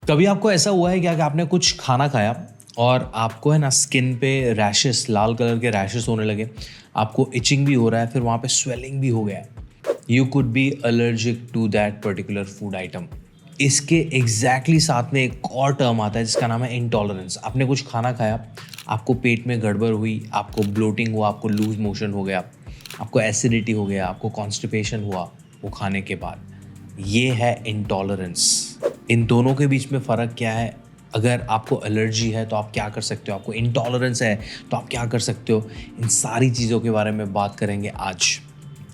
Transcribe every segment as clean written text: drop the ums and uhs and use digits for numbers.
कभी आपको ऐसा हुआ है क्या कि आपने कुछ खाना खाया और आपको है ना स्किन पे रैशेस, लाल कलर के रैशेस होने लगे, आपको इचिंग भी हो रहा है, फिर वहाँ पे स्वेलिंग भी हो गया है। You could be allergic to that particular food item. इसके एग्जैक्टली साथ में एक और टर्म आता है जिसका नाम है इंटॉलरेंस। आपने कुछ खाना खाया, आपको पेट में गड़बड़ हुई, आपको ब्लोटिंग हुआ, आपको लूज मोशन हो गया, आपको एसिडिटी हो गया, आपको कॉन्स्टिपेशन हुआ वो खाने के बाद। ये है इंटॉलरेंस। इन दोनों के बीच में फ़र्क क्या है? अगर आपको एलर्जी है तो आप क्या कर सकते हो, आपको इंटॉलरेंस है तो आप क्या कर सकते हो, इन सारी चीज़ों के बारे में बात करेंगे आज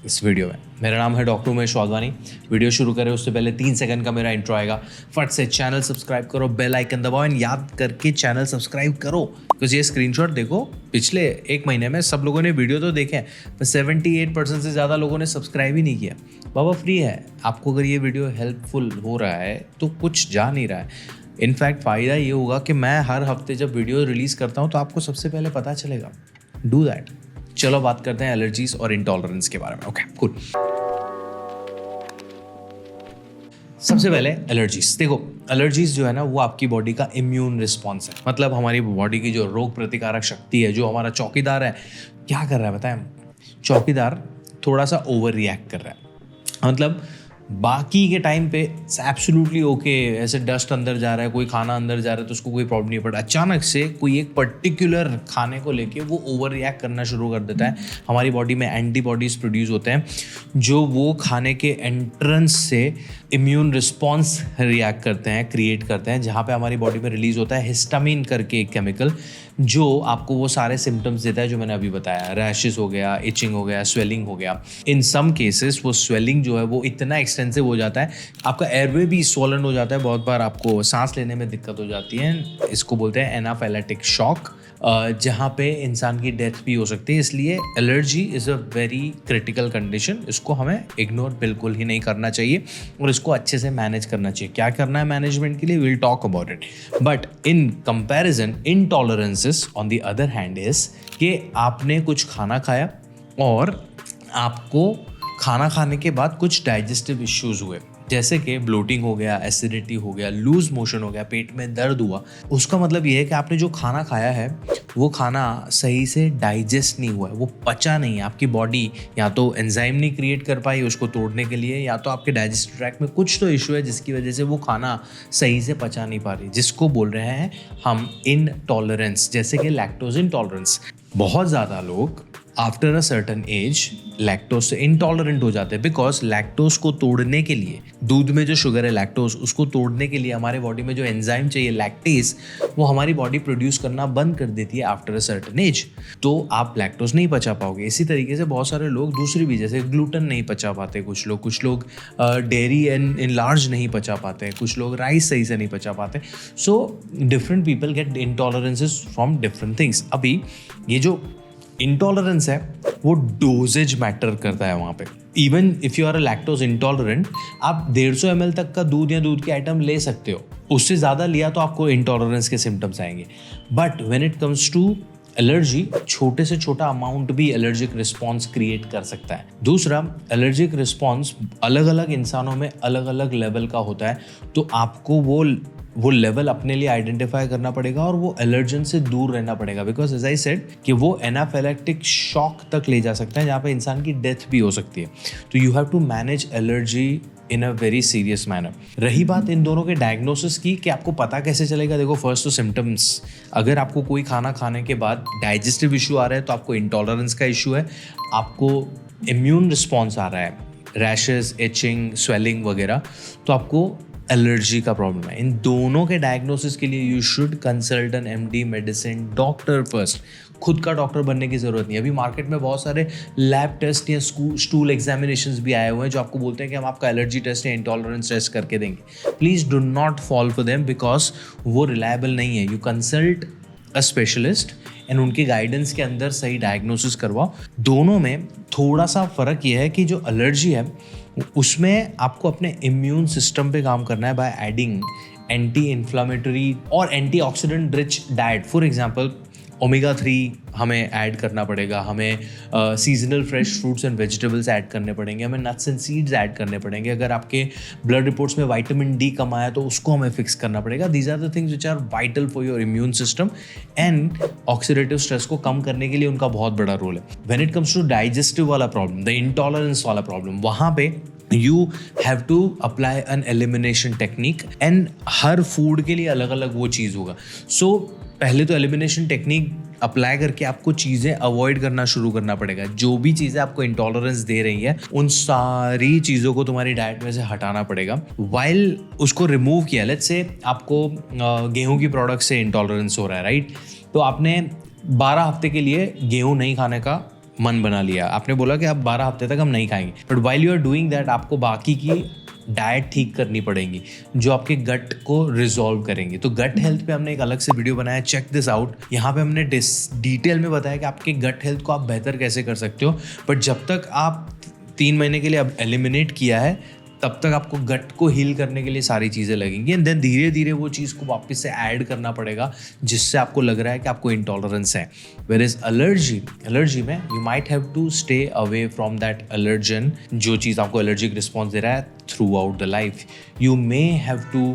इस वीडियो में। मेरा नाम है डॉक्टर उमेश वाधवानी। वीडियो शुरू करें उससे पहले 3 सेकंड का मेरा इंट्रो आएगा। फट से चैनल सब्सक्राइब करो, बेल आइकन दबाओ एंड याद करके चैनल सब्सक्राइब करो। बिकॉज ये स्क्रीनशॉट देखो, पिछले 1 महीने में सब लोगों ने वीडियो तो देखे हैं पर 78% से ज़्यादा लोगों ने सब्सक्राइब ही नहीं किया। बाबा फ्री है, आपको अगर ये वीडियो हेल्पफुल हो रहा है तो कुछ जा नहीं रहा है। इनफैक्ट फ़ायदा ये होगा कि मैं हर हफ्ते जब वीडियो रिलीज़ करता हूँ तो आपको सबसे पहले पता चलेगा। Do that. चलो बात करते हैं एलर्जीज और इंटॉलरेंस के बारे में। Okay cool. सबसे पहले एलर्जीज देखो, एलर्जीज जो है ना वो आपकी बॉडी का इम्यून रिस्पॉन्स है। मतलब हमारी बॉडी की जो रोग प्रतिकारक शक्ति है, जो हमारा चौकीदार है, क्या कर रहा है बताएं? चौकीदार थोड़ा सा ओवर रिएक्ट कर रहा है। मतलब बाकी के टाइम पे एब्सोल्युटली ओके, ऐसे डस्ट अंदर जा रहा है, कोई खाना अंदर जा रहा है तो उसको कोई प्रॉब्लम नहीं पड़ा। अचानक से कोई एक पर्टिकुलर खाने को लेके वो ओवर रिएक्ट करना शुरू कर देता है। हमारी बॉडी में एंटीबॉडीज प्रोड्यूस होते हैं जो वो खाने के एंट्रेंस से इम्यून रिस्पॉन्स रिएक्ट करते हैं, क्रिएट करते हैं, जहाँ पे हमारी बॉडी में रिलीज होता है हिस्टामिन करके एक केमिकल, जो आपको वो सारे सिम्टम्स देता है जो मैंने अभी बताया। रैशेस हो गया, इचिंग हो गया, स्वेलिंग हो गया। इन सम केसेस वो स्वेलिंग जो है वो इतना एक्सटेंसिव हो जाता है, आपका एयरवे भी स्वॉलन हो जाता है। बहुत बार आपको सांस लेने में दिक्कत हो जाती है। इसको बोलते हैं एनाफाइलेटिक शॉक, जहाँ पे इंसान की डेथ भी हो सकती है। इसलिए allergy is a very critical condition. इसको हमें इग्नोर बिल्कुल ही नहीं करना चाहिए और इसको अच्छे से मैनेज करना चाहिए। क्या करना है मैनेजमेंट के लिए, will talk about it. But in comparison intolerances on the other hand is कि आपने कुछ खाना खाया और आपको खाना खाने के बाद कुछ डाइजेस्टिव इश्यूज हुए, जैसे कि ब्लोटिंग हो गया, एसिडिटी हो गया, लूज मोशन हो गया, पेट में दर्द हुआ। उसका मतलब ये है कि आपने जो खाना खाया है वो खाना सही से डाइजेस्ट नहीं हुआ है, वो पचा नहीं है। आपकी बॉडी या तो एंजाइम नहीं क्रिएट कर पाई उसको तोड़ने के लिए, या तो आपके डाइजेस्टिव ट्रैक्ट में कुछ तो इशू है जिसकी वजह से वो खाना सही से पचा नहीं पा रही, जिसको बोल रहे हैं हम इनटॉलरेंस, जैसे कि लैक्टोज इंटॉलरेंस। बहुत ज़्यादा लोग after a certain age lactose से इंटॉलरेंट हो जाते हैं, बिकॉज लैक्टोज को तोड़ने के लिए, दूध में जो शुगर है लैक्टोज, उसको तोड़ने के लिए हमारे बॉडी में जो एंजाइम चाहिए लैक्टेज, वो हमारी बॉडी प्रोड्यूस करना बंद कर देती है आफ्टर अ सर्टन एज। तो आप लैक्टोज नहीं पचा पाओगे। इसी तरीके से बहुत सारे लोग दूसरी भी, जैसे ग्लूटेन नहीं पचा पाते कुछ लोग डेयरी एंड इन लार्ज नहीं पचा पाते, कुछ लोग राइस सही से नहीं पचा पाते। So different people get intolerances from different things. अभी ये जो इंटॉलरेंस है वो डोजेज मैटर करता है वहाँ पे। Even if you are a lactose intolerant, आप 150 ml तक का दूध या दूध के आइटम ले सकते हो। उससे ज़्यादा लिया तो आपको इंटॉलरेंस के सिम्टम्स आएंगे। But when it comes to allergy, छोटे से छोटा अमाउंट भी एलर्जिक रिस्पॉन्स क्रिएट कर सकता है। दूसरा, एलर्जिक रिस्पॉन्स अलग अलग इंसानों में अलग अलग लेवल का होता है, तो आपको वो लेवल अपने लिए आइडेंटिफाई करना पड़ेगा और वो एलर्जन से दूर रहना पड़ेगा। बिकॉज एज आई सेड कि वो एनाफाइलेक्टिक शॉक तक ले जा सकता है, जहाँ पे इंसान की डेथ भी हो सकती है। तो you have to manage allergy in a very serious manner. रही बात इन दोनों के डायग्नोसिस की कि आपको पता कैसे चलेगा, देखो फर्स्ट तो सिम्टम्स। अगर आपको कोई खाना खाने के बाद डाइजेस्टिव इशू आ रहा है तो आपको इंटॉलरेंस का इशू है। आपको इम्यून रिस्पॉन्स आ रहा है, रैशेस, इचिंग, स्वेलिंग वगैरह, तो आपको एलर्जी का प्रॉब्लम है। इन दोनों के डायग्नोसिस के लिए you should consult N MD medicine doctor first. खुद का डॉक्टर बनने की जरूरत नहीं है। अभी मार्केट में बहुत सारे लैब टेस्ट या स्टूल एग्जामिनेशंस भी आए हुए हैं जो आपको बोलते हैं कि हम आपका एलर्जी टेस्ट या इंटॉलरेंस टेस्ट करके देंगे। Please do not fall for them, because वो रिलायबल नहीं है। You consult a specialist and उनके गाइडेंस के अंदर सही डायग्नोसिस करवाओ। दोनों में थोड़ा सा फर्क ये है कि जो एलर्जी है उसमें आपको अपने इम्यून सिस्टम पे काम करना है बाय एडिंग एंटी इन्फ्लामेटरी और antioxidant rich diet. For example, omega 3 हमें ऐड करना पड़ेगा, हमें seasonal fresh fruits and vegetables add करने पड़ेंगे, हमें नट्स एंड सीड्स ऐड करने पड़ेंगे। अगर आपके ब्लड रिपोर्ट्स में विटामिन डी कम आया तो उसको हमें फिक्स करना पड़ेगा। These are the things which are vital for your immune system and oxidative stress को कम करने के लिए उनका बहुत बड़ा रोल है। When it comes to digestive वाला प्रॉब्लम, द इंटॉलरेंस वाला प्रॉब्लम, वहाँ पे you have to apply an elimination technique and her food के लिए अलग अलग वो चीज़ होगा। So पहले तो एलिमिनेशन टेक्निक अप्लाई करके आपको चीज़ें अवॉइड करना शुरू करना पड़ेगा। जो भी चीज़ें आपको इंटॉलरेंस दे रही है उन सारी चीज़ों को तुम्हारी डाइट में से हटाना पड़ेगा। वाइल उसको रिमूव किया, लेट्स से आपको गेहूं की प्रोडक्ट से इंटॉलरेंस हो रहा है, राइट? तो आपने 12 हफ्ते के लिए गेहूं नहीं खाने का मन बना लिया, आपने बोला कि अब 12 हफ्ते तक हम नहीं खाएंगे, but while you are doing that आपको बाकी की डाइट ठीक करनी पड़ेंगी जो आपके गट को रिजॉल्व करेंगी। तो गट हेल्थ पे हमने एक अलग से वीडियो बनाया, चेक दिस आउट। यहाँ पे हमने डिटेल में बताया कि आपके गट हेल्थ को आप बेहतर कैसे कर सकते हो, बट जब तक आप 3 महीने के लिए अब एलिमिनेट किया है तब तक आपको गट को हील करने के लिए सारी चीज़ें लगेंगी एंड देन धीरे धीरे वो चीज़ को वापस से ऐड करना पड़ेगा जिससे आपको लग रहा है कि आपको इंटॉलरेंस है। वेयर इज एलर्जी में you might have to stay away from that allergen, जो चीज़ आपको एलर्जिक रिस्पॉन्स दे रहा है throughout the life. You may have to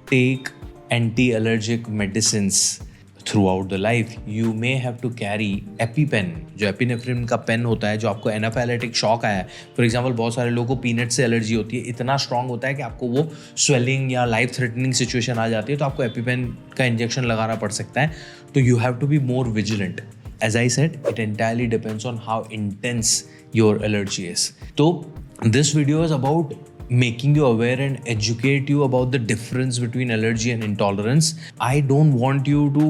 take anti allergic medicines throughout the life. You may have to carry EpiPen, जो epinephrine का pen होता है, जो आपको एनाफाइलेटिक शॉक आया है। फॉर एग्जांपल बहुत सारे लोगों को पीनट से एलर्जी होती है, इतना स्ट्रांग होता है कि आपको वो स्वेलिंग या लाइफ थ्रेटनिंग सिचुएशन आ जाती है तो आपको EpiPen का इंजेक्शन लगाना पड़ सकता है। तो you have to be more vigilant. As I said, it entirely depends on how intense your allergy is. So this video is about making you aware and educate you about the difference between allergy and intolerance. I don't want you to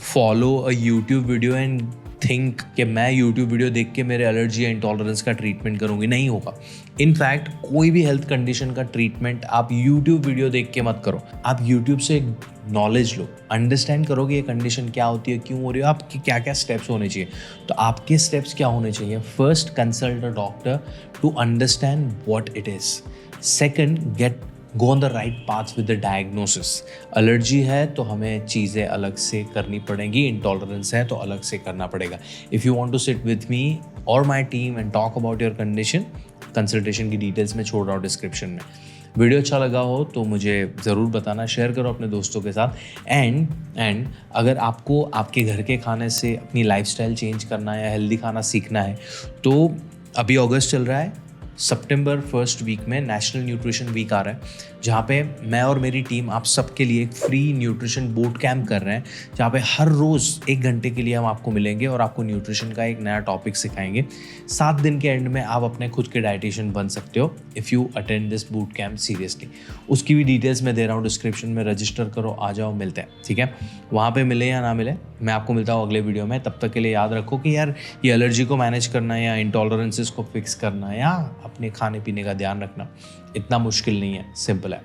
follow a YouTube video and think कि मैं YouTube video देख के मेरे allergy या intolerance का treatment करूँगी, नहीं होगा। इनफैक्ट कोई भी हेल्थ कंडीशन का ट्रीटमेंट आप YouTube वीडियो देख के मत करो। आप YouTube से नॉलेज लो, अंडरस्टैंड करो कि ये कंडीशन क्या होती है, क्यों हो रही है, आपके क्या क्या स्टेप्स होने चाहिए। तो आपके स्टेप्स क्या होने चाहिए? First, consult a doctor to understand what it is. Second, go on the right path with the diagnosis. Allergy है तो हमें चीज़ें अलग से करनी पड़ेंगी, इंटॉलरेंस है तो अलग से करना पड़ेगा। If you want to sit with me और my team and talk about your condition, consultation की डिटेल्स में छोड़ रहा हूँ डिस्क्रिप्शन में। वीडियो अच्छा लगा हो तो मुझे ज़रूर बताना, शेयर करो अपने दोस्तों के साथ। एंड अगर आपको आपके घर के खाने से अपनी लाइफस्टाइल चेंज करना है या हेल्दी खाना सीखना है तो अभी अगस्त चल रहा है, सितंबर फर्स्ट वीक में नेशनल न्यूट्रिशन वीक आ रहा है, जहाँ पे मैं और मेरी टीम आप सबके लिए एक फ्री न्यूट्रिशन बूट कैंप कर रहे हैं, जहाँ पे हर रोज़ 1 घंटे के लिए हम आपको मिलेंगे और आपको न्यूट्रिशन का एक नया टॉपिक सिखाएंगे। 7 दिन के एंड में आप अपने खुद के डाइटिशियन बन सकते हो if you attend this boot camp seriously. उसकी भी डिटेल्स मैं दे रहा हूँ डिस्क्रिप्शन में, रजिस्टर करो, आ जाओ, मिलते हैं, ठीक है? वहाँ पर मिले या ना मिले, मैं आपको मिलता हूँ अगले वीडियो में। तब तक के लिए याद रखो कि यार ये एलर्जी को मैनेज करना या इंटॉलरेंसेस को फिक्स करना या अपने खाने पीने का ध्यान रखना इतना मुश्किल नहीं है, सिंपल है।